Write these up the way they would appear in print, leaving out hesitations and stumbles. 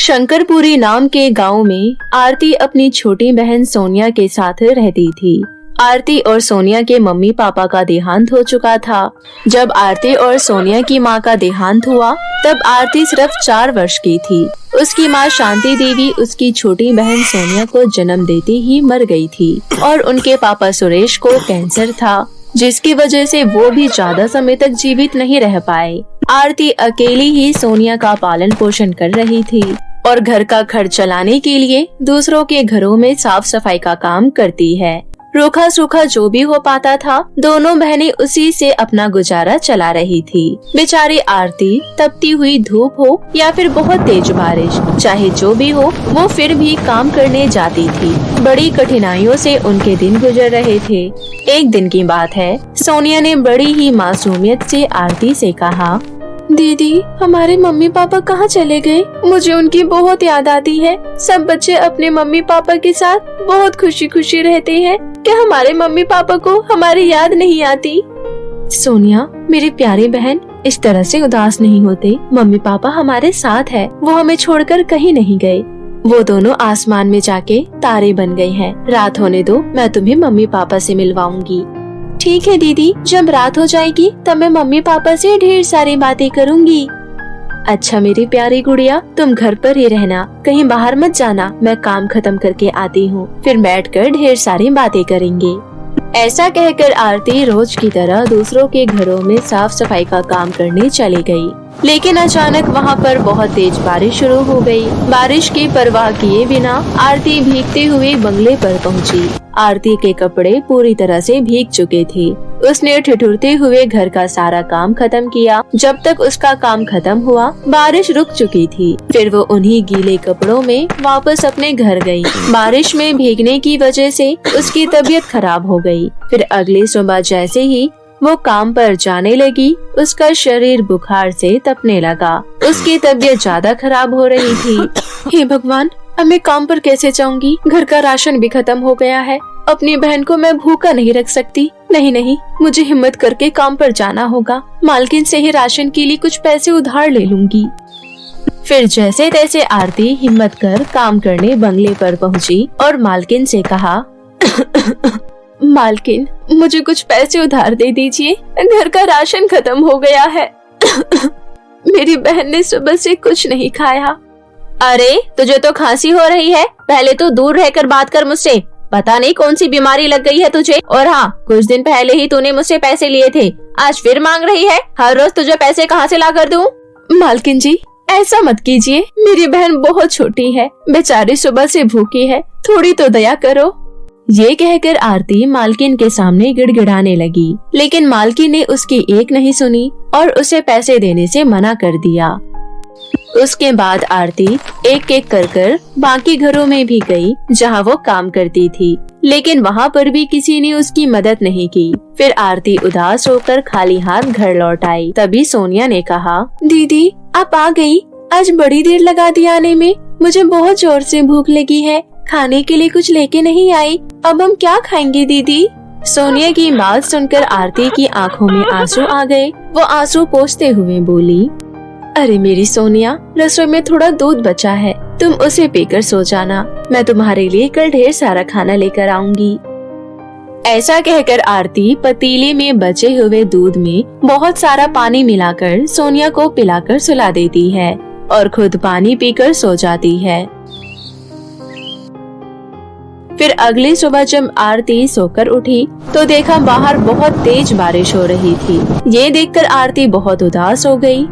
शंकरपुरी नाम के गांव में आरती अपनी छोटी बहन सोनिया के साथ रहती थी। आरती और सोनिया के मम्मी पापा का देहांत हो चुका था। जब आरती और सोनिया की मां का देहांत हुआ तब आरती सिर्फ 4 वर्ष की थी। उसकी मां शांति देवी उसकी छोटी बहन सोनिया को जन्म देते ही मर गई थी और उनके पापा सुरेश को कैंसर था, जिसकी वजह से वो भी ज्यादा समय तक जीवित नहीं रह पाए। आरती अकेली ही सोनिया का पालन पोषण कर रही थी और घर का खर्च चलाने के लिए दूसरों के घरों में साफ सफाई का काम करती है। रूखा सूखा जो भी हो पाता था, दोनों बहनें उसी से अपना गुजारा चला रही थी। बेचारी आरती तपती हुई धूप हो या फिर बहुत तेज बारिश, चाहे जो भी हो, वो फिर भी काम करने जाती थी। बड़ी कठिनाइयों से उनके दिन गुजर रहे थे। एक दिन की बात है, सोनिया ने बड़ी ही मासूमियत से आरती से कहा, दीदी, हमारे मम्मी पापा कहाँ चले गए? मुझे उनकी बहुत याद आती है। सब बच्चे अपने मम्मी पापा के साथ बहुत खुशी खुशी रहते हैं। क्या हमारे मम्मी पापा को हमारी याद नहीं आती? सोनिया, मेरी प्यारी बहन, इस तरह से उदास नहीं होते। मम्मी पापा हमारे साथ है, वो हमें छोड़कर कहीं नहीं गए। वो दोनों आसमान में जाके तारे बन गए हैं। रात होने दो, मैं तुम्हें मम्मी पापा से मिलवाऊंगी। ठीक है दीदी, जब रात हो जाएगी तब मैं मम्मी पापा से ढेर सारी बातें करूंगी। अच्छा मेरी प्यारी गुड़िया, तुम घर पर ही रहना, कहीं बाहर मत जाना। मैं काम खत्म करके आती हूँ, फिर बैठकर ढेर सारी बातें करेंगे। ऐसा कहकर आरती रोज की तरह दूसरों के घरों में साफ सफाई का काम करने चली गई। लेकिन अचानक वहाँ पर बहुत तेज बारिश शुरू हो गई। बारिश की परवाह किए बिना आरती भीगते हुए बंगले पर पहुँची। आरती के कपड़े पूरी तरह से भीग चुके थे। उसने ठिठुरते हुए घर का सारा काम खत्म किया। जब तक उसका काम खत्म हुआ, बारिश रुक चुकी थी। फिर वो उन्हीं गीले कपड़ों में वापस अपने घर गई। बारिश में भीगने की वजह से उसकी तबीयत खराब हो गई। फिर अगली सुबह जैसे ही वो काम पर जाने लगी, उसका शरीर बुखार से तपने लगा। उसकी तबीयत ज्यादा खराब हो रही थी। हे भगवान, अब मैं काम पर कैसे जाऊंगी? घर का राशन भी खत्म हो गया है। अपनी बहन को मैं भूखा नहीं रख सकती। नहीं, मुझे हिम्मत करके काम पर जाना होगा। मालकिन से ही राशन के लिए कुछ पैसे उधार ले लूंगी। फिर जैसे तैसे आरती हिम्मत कर काम करने बंगले पर पहुंची और मालकिन से कहा, मालकिन, मुझे कुछ पैसे उधार दे दीजिए, घर का राशन खत्म हो गया है। मेरी बहन ने सुबह से कुछ नहीं खाया। अरे, तुझे तो खांसी हो रही है, पहले तो दूर रहकर बात कर मुझसे। पता नहीं कौन सी बीमारी लग गई है तुझे। और हाँ, कुछ दिन पहले ही तूने मुझसे पैसे लिए थे, आज फिर मांग रही है। हर रोज तुझे पैसे कहाँ से ला कर दूँ? मालकिन जी, ऐसा मत कीजिए, मेरी बहन बहुत छोटी है, बेचारी सुबह से भूखी है, थोड़ी तो दया करो। ये कहकर आरती मालकिन के सामने गिड़गिड़ाने लगी, लेकिन मालकिन ने उसकी एक नहीं सुनी और उसे पैसे देने से मना कर दिया। उसके बाद आरती एक एक कर बाकी घरों में भी गई जहाँ वो काम करती थी, लेकिन वहाँ पर भी किसी ने उसकी मदद नहीं की। फिर आरती उदास होकर खाली हाथ घर लौट आई। तभी सोनिया ने कहा, दीदी, आप आ गई? आज बड़ी देर लगा दी आने में। मुझे बहुत जोर से भूख लगी है, खाने के लिए कुछ लेके नहीं आई। अब हम क्या खाएंगे दीदी? सोनिया की बात सुनकर आरती की आंखों में आंसू आ गए। वो आंसू पोंछते हुए बोली, अरे मेरी सोनिया, रसोई में थोड़ा दूध बचा है, तुम उसे पीकर सो जाना। मैं तुम्हारे लिए कल ढेर सारा खाना लेकर आऊंगी। ऐसा कहकर आरती पतीले में बचे हुए दूध में बहुत सारा पानी मिलाकर सोनिया को पिलाकर सुला देती है और खुद पानी पीकर सो जाती है। फिर अगली सुबह जब आरती सोकर उठी तो देखा बाहर बहुत तेज बारिश हो रही थी। ये देखकर आरती बहुत उदास हो गई।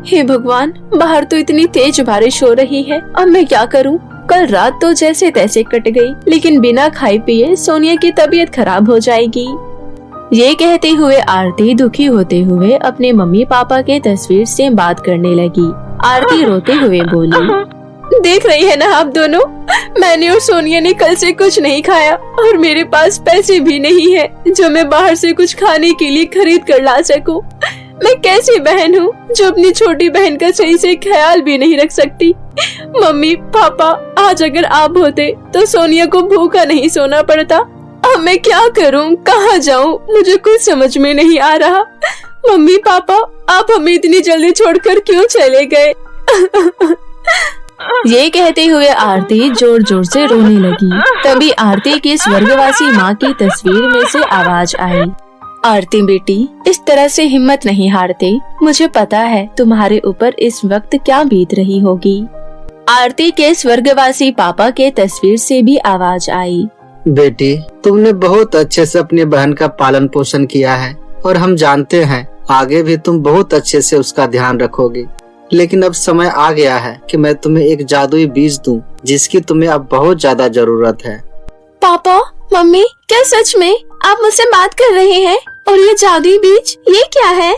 हे भगवान, बाहर तो इतनी तेज बारिश हो रही है, अब मैं क्या करूं? कल रात तो जैसे तैसे कट गई, लेकिन बिना खाए पिए सोनिया की तबीयत खराब हो जाएगी। ये कहते हुए आरती दुखी होते हुए अपने मम्मी पापा के तस्वीर से बात करने लगी। आरती रोते हुए बोली, देख रही है ना आप दोनों, मैंने और सोनिया ने कल से कुछ नहीं खाया और मेरे पास पैसे भी नहीं है जो मैं बाहर से कुछ खाने के लिए खरीद कर ला सकूं। मैं कैसी बहन हूँ जो अपनी छोटी बहन का सही से ख्याल भी नहीं रख सकती। मम्मी पापा, आज अगर आप होते तो सोनिया को भूखा नहीं सोना पड़ता। अब मैं क्या करूँ, कहाँ जाऊँ, मुझे कुछ समझ में नहीं आ रहा। मम्मी पापा, आप हमें इतनी जल्दी छोड़कर क्यों चले गए? ये कहते हुए आरती जोर जोर से रोने लगी। तभी आरती की स्वर्गवासी माँ की तस्वीर में से आवाज आई, आरती बेटी, इस तरह से हिम्मत नहीं हारते। मुझे पता है तुम्हारे ऊपर इस वक्त क्या बीत रही होगी। आरती के स्वर्गवासी पापा के तस्वीर से भी आवाज आई, बेटी, तुमने बहुत अच्छे से अपनी बहन का पालन पोषण किया है और हम जानते हैं आगे भी तुम बहुत अच्छे से उसका ध्यान रखोगी। लेकिन अब समय आ गया है कि मैं तुम्हें एक जादुई बीज दूं, जिसकी तुम्हें अब बहुत ज्यादा जरूरत है। पापा, मम्मी, क्या सच में आप मुझसे बात कर रहे हैं? और ये जादुई बीज, ये क्या है?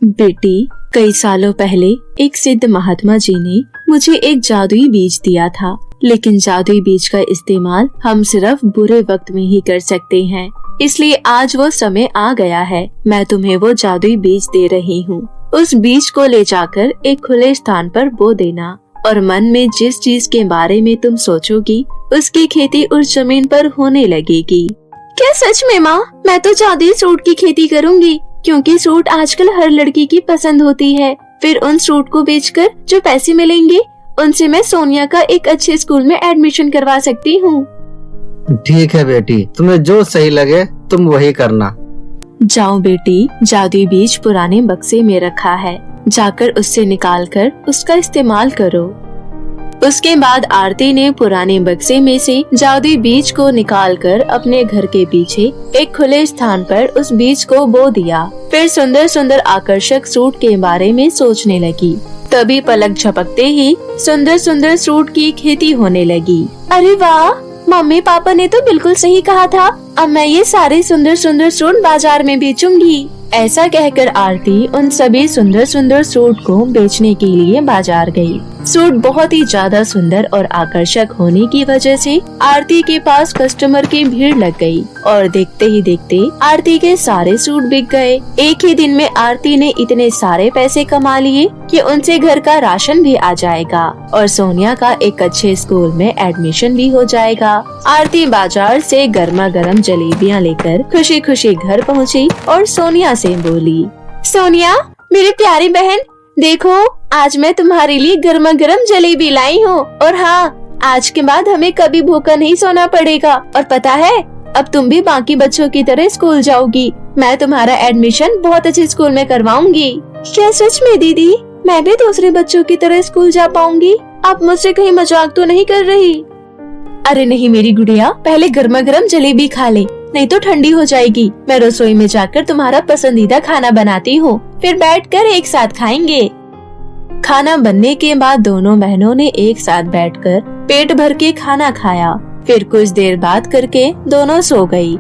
बेटी, कई सालों पहले एक सिद्ध महात्मा जी ने मुझे एक जादुई बीज दिया था, लेकिन जादुई बीज का इस्तेमाल हम सिर्फ बुरे वक्त में ही कर सकते हैं। इसलिए आज वो समय आ गया है। मैं तुम्हें वो जादुई बीज दे रही हूँ। उस बीज को ले जाकर एक खुले स्थान पर बो देना और मन में जिस चीज के बारे में तुम सोचोगी उसकी खेती उस जमीन पर होने लगेगी। क्या सच में माँ? मैं तो जादुई सूट की खेती करूँगी, क्योंकि सूट आजकल हर लड़की की पसंद होती है। फिर उन सूट को बेचकर जो पैसे मिलेंगे उनसे मैं सोनिया का एक अच्छे स्कूल में एडमिशन करवा सकती हूँ। ठीक है बेटी, तुम्हें जो सही लगे तुम वही करना। जाओ बेटी, जादुई बीज पुराने बक्से में रखा है, जाकर उससे निकालकर उसका इस्तेमाल करो। उसके बाद आरती ने पुराने बक्से में से जादुई बीज को निकालकर अपने घर के पीछे एक खुले स्थान पर उस बीज को बो दिया। फिर सुंदर सुंदर आकर्षक सूट के बारे में सोचने लगी। तभी पलक झपकते ही सुंदर सुंदर सूट की खेती होने लगी। अरे वाह, मम्मी पापा ने तो बिल्कुल सही कहा था। अब मैं ये सारे सुंदर सुंदर सूट बाजार में बेचूंगी। ऐसा कहकर आरती उन सभी सुंदर सुंदर सूट को बेचने के लिए बाजार गई। सूट बहुत ही ज्यादा सुंदर और आकर्षक होने की वजह से आरती के पास कस्टमर की भीड़ लग गई और देखते ही देखते आरती के सारे सूट बिक गए। एक ही दिन में आरती ने इतने सारे पैसे कमा लिए कि उनसे घर का राशन भी आ जाएगा और सोनिया का एक अच्छे स्कूल में एडमिशन भी हो जाएगा। आरती बाजार से गर्मा गर्म जलेबियाँ लेकर खुशी खुशी घर पहुँची और सोनिया से बोली, सोनिया मेरी प्यारी बहन, देखो आज मैं तुम्हारे लिए गर्मा गर्म जलेबी लाई हूँ। और हाँ, आज के बाद हमें कभी भूखा नहीं सोना पड़ेगा। और पता है, अब तुम भी बाकी बच्चों की तरह स्कूल जाओगी। मैं तुम्हारा एडमिशन बहुत अच्छे स्कूल में करवाऊंगी। क्या सच में दीदी? मैं भी दूसरे बच्चों की तरह स्कूल जा पाऊंगी? आप मुझसे कहीं मजाक तो नहीं कर रही? अरे नहीं मेरी गुड़िया, पहले गर्मा गर्म जलेबी खा ले, नहीं तो ठंडी हो जाएगी। मैं रसोई में जाकर तुम्हारा पसंदीदा खाना बनाती हूँ, फिर बैठकर एक साथ खाएंगे। खाना बनने के बाद दोनों बहनों ने एक साथ बैठकर पेट भर के खाना खाया। फिर कुछ देर बात करके दोनों सो गई।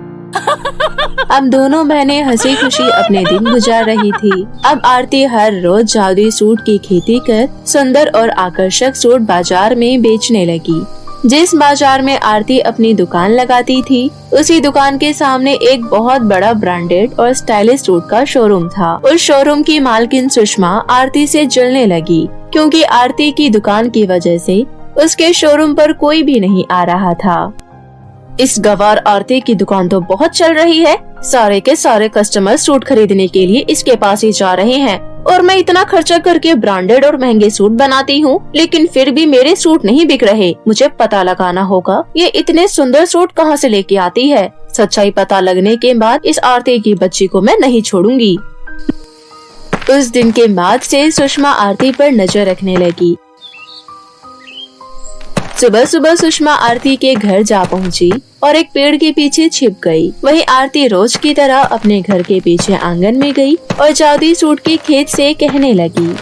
अब दोनों बहनें हंसी खुशी अपने दिन गुजार रही थी। अब आरती हर रोज जादुई सूट की खेती कर सुंदर और आकर्षक सूट बाजार में बेचने लगी। जिस बाजार में आरती अपनी दुकान लगाती थी, उसी दुकान के सामने एक बहुत बड़ा ब्रांडेड और स्टाइलिश सूट का शोरूम था। उस शोरूम की मालकिन सुषमा आरती से जलने लगी, क्योंकि आरती की दुकान की वजह से उसके शोरूम पर कोई भी नहीं आ रहा था। इस गवार आरती की दुकान तो बहुत चल रही है, सारे के सारे कस्टमर सूट खरीदने के लिए इसके पास ही जा रहे हैं। और मैं इतना खर्चा करके ब्रांडेड और महंगे सूट बनाती हूँ, लेकिन फिर भी मेरे सूट नहीं बिक रहे। मुझे पता लगाना होगा ये इतने सुंदर सूट कहाँ से लेके आती है। सच्चाई पता लगने के बाद इस आरती की बच्ची को मैं नहीं छोड़ूंगी। उस दिन के बाद से सुषमा आरती पर नजर रखने लगी। सुबह सुबह सुषमा आरती के घर जा पहुंची और एक पेड़ के पीछे छिप गई। वहीं आरती रोज की तरह अपने घर के पीछे आंगन में गई और जादुई सूट के खेत से कहने लगी,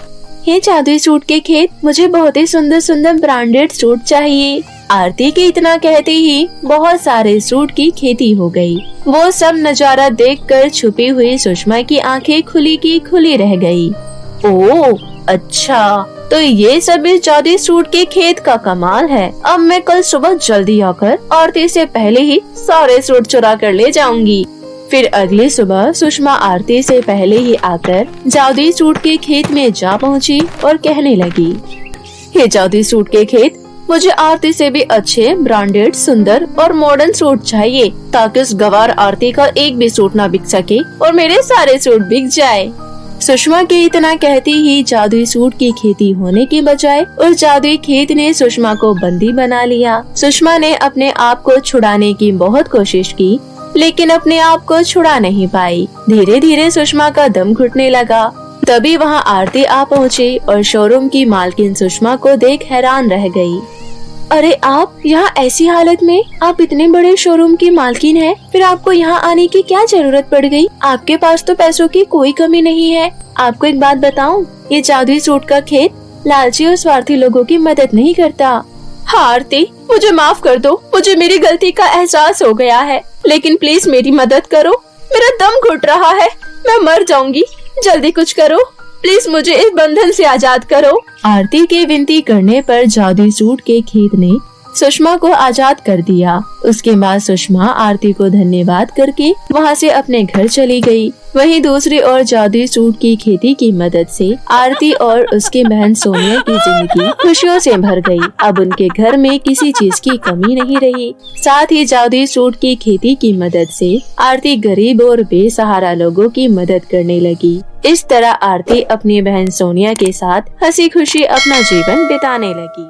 हे जादुई सूट के खेत, मुझे बहुत ही सुंदर सुंदर ब्रांडेड सूट चाहिए। आरती के इतना कहते ही बहुत सारे सूट की खेती हो गई। वो सब नजारा देखकर छुपी हुई सुषमा की आंखें खुली की खुली रह गई। ओह अच्छा, तो ये सब इस जादुई सूट के खेत का कमाल है। अब मैं कल सुबह जल्दी आकर आरती से पहले ही सारे सूट चुरा कर ले जाऊंगी। फिर अगली सुबह सुषमा आरती से पहले ही आकर जादुई सूट के खेत में जा पहुंची और कहने लगी, हे जादुई सूट के खेत, मुझे आरती से भी अच्छे ब्रांडेड सुंदर और मॉडर्न सूट चाहिए, ताकि उस गवार आरती का एक भी सूट ना बिक सके और मेरे सारे सूट बिक जाए। सुषमा के इतना कहते ही जादुई सूट की खेती होने के बजाय उस जादुई खेत ने सुषमा को बंदी बना लिया। सुषमा ने अपने आप को छुड़ाने की बहुत कोशिश की, लेकिन अपने आप को छुड़ा नहीं पाई। धीरे धीरे सुषमा का दम घुटने लगा। तभी वहाँ आरती आ पहुँची और शोरूम की मालकिन सुषमा को देख हैरान रह गई। अरे आप यहाँ ऐसी हालत में? आप इतने बड़े शोरूम की मालकिन हैं, फिर आपको यहाँ आने की क्या जरूरत पड़ गई? आपके पास तो पैसों की कोई कमी नहीं है। आपको एक बात बताऊं, ये जादुई सूट का खेत लालची और स्वार्थी लोगों की मदद नहीं करता। हाँ आरती, मुझे माफ कर दो, मुझे मेरी गलती का एहसास हो गया है, लेकिन प्लीज मेरी मदद करो। मेरा दम घुट रहा है, मैं मर जाऊंगी, जल्दी कुछ करो, प्लीज मुझे इस बंधन से आजाद करो। आरती के विनती करने पर जादुई सूट के खेत ने सुषमा को आजाद कर दिया। उसके बाद सुषमा आरती को धन्यवाद करके वहाँ से अपने घर चली गई। वहीं दूसरी ओर जादुई सूट की खेती की मदद से आरती और उसकी बहन सोनिया की जिंदगी खुशियों से भर गई। अब उनके घर में किसी चीज की कमी नहीं रही। साथ ही जादुई सूट की खेती की मदद से आरती गरीब और बेसहारा लोगों की मदद करने लगी। इस तरह आरती अपनी बहन सोनिया के साथ हंसी खुशी अपना जीवन बिताने लगी।